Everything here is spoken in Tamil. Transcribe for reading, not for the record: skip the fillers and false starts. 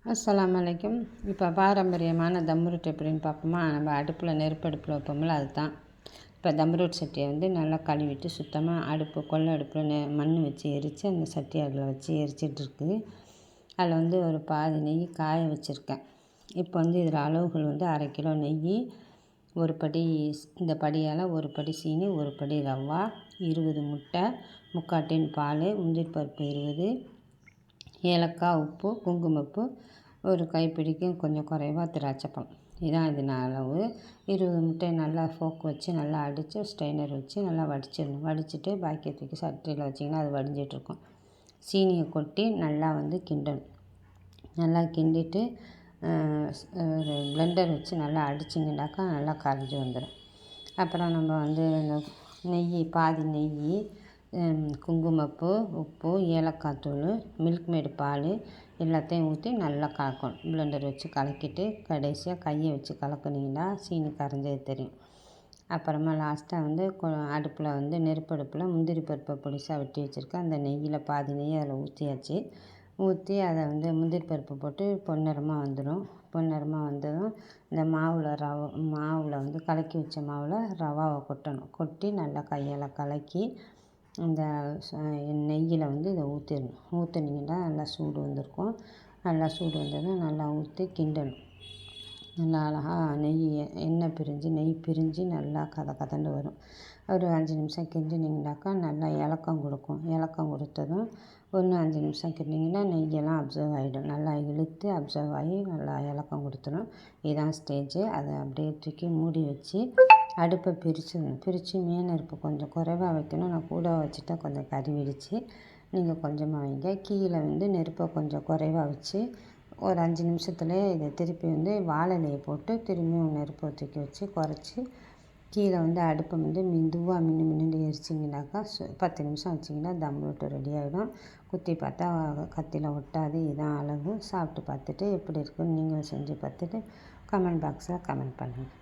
அஸ்ஸலாமு அலைக்கும். இப்போ பாரம்பரியமான தம் ரொட்டி எப்படின்னு பார்ப்போமா. நம்ம நெருப்படுப்பில் வைப்போம்ல, அதுதான். இப்போ தம் ரொட்டி சட்டியை நல்லா கழுவிட்டு சுத்தமாக கொல்லை அடுப்பில் மண் வச்சு எரித்து அந்த சட்டியை அதில் வச்சு எரிச்சிட்ருக்கு. அதில் ஒரு பாதி நெய் காய வச்சுருக்கேன். இப்போ இதில் அளவுகள் 1/2 கிலோ நெய், ஒரு படி இந்த படியால் ஒரு படி சீனி, ஒரு படி ரவா, 20 முட்டை, 3/4 டின் பால், முந்திரி பருப்பு 20, ஏலக்காய், உப்பு, குங்குமப்பூ, ஒரு கைப்பிடிக்கும் கொஞ்சம் குறைவாக திராட்சைப்பழம். இதான் இதன் அளவு. 20 முட்டையை நல்லா ஃபோக் வச்சு நல்லா அடித்து ஸ்ட்ரெயினர் வச்சு நல்லா வடிச்சிடணும். வடிச்சிட்டு பாக்கெட் தூக்கி சட்டியில் வச்சிங்கன்னா அது வடிஞ்சிட்ருக்கும். சீனியை கொட்டி நல்லா கிண்டணும். நல்லா கிண்டிட்டு ஒரு பிளெண்டர் வச்சு நல்லா அடிச்சிங்கனாக்கா நல்லா கரைஞ்சி வந்துடும். அப்புறம் நம்ம இந்த நெய், பாதி நெய், குங்குமப்பூ, உப்பு, ஏலக்காய் தூள், மில்க் மேடு பால் எல்லாத்தையும் ஊற்றி நல்லா கலக்கணும். பிளெண்டர் வச்சு கலக்கிட்டு கடைசியாக கையை வச்சு கலக்குனீங்கன்னா சீனி கரைஞ்சது தெரியும். அப்புறமா லாஸ்ட்டாக அடுப்பில் நெருப்படுப்பில் முந்திரி பருப்பை பொடிசாக வெட்டி வச்சுருக்கேன். அந்த நெய்யில் பாதி நெய் அதில் ஊற்றியாச்சு. ஊற்றி அதை முந்திரி பருப்பு போட்டு பொன்னிறமாக வந்துடும். பொன்னிறமாக வந்ததும் இந்த மாவில் கலக்கி வச்ச மாவில் ரவாவை கொட்டணும். கொட்டி நல்லா கையால் கலக்கி இந்த நெய்யில் இதை ஊற்றிடணும். ஊற்றுனீங்கன்னா நல்லா சூடு வந்திருக்கும். நல்லா சூடு வந்ததும் நல்லா ஊற்றி கிண்டணும். நல்லா அழகாக எண்ணெய் பிரிஞ்சு நெய் பிரிஞ்சு நல்லா கதன்னு வரும். ஒரு 5 நிமிஷம் கிண்டினீங்கனாக்கா நல்லா இலக்கம் கொடுக்கும். இலக்கம் கொடுத்ததும் 5 நிமிஷம் கிண்டினீங்கன்னா நெய்யெல்லாம் அப்சர்வ் ஆகிடும். நல்லா இழுத்து அப்சர்வ் ஆகி நல்லா இலக்கம் கொடுத்துடும். இதுதான் ஸ்டேஜு. அதை அப்படியே தூக்கி மூடி வச்சு அடுப்பை பிரித்து நெருப்பு கொஞ்சம் குறைவாக வைக்கணும். நான் கூட வச்சுட்டேன், கொஞ்சம் கருகிடுச்சு. நீங்கள் கொஞ்சமாக வைங்க. கீழே நெருப்பை கொஞ்சம் குறைவாக வச்சு ஒரு 5 நிமிஷத்துலேயே இதை திருப்பி வாழை இலையை போட்டு திரும்பியும் நெருப்பை தூக்கி வச்சு குறைச்சி கீழே அடுப்பை மெதுவாக மின்னு எரிச்சிங்கனாக்கா 10 நிமிஷம் வச்சிங்கன்னா தம் ரொட்டி ரெடி ஆகிடும். குத்தி பார்த்தா கத்தியில் ஒட்டாது. இதுதான் அளவு. சாப்பிட்டு பார்த்துட்டு எப்படி இருக்குன்னு நீங்களும் செஞ்சு பார்த்துட்டு கமெண்ட் பாக்ஸில் கமெண்ட் பண்ணுங்கள்.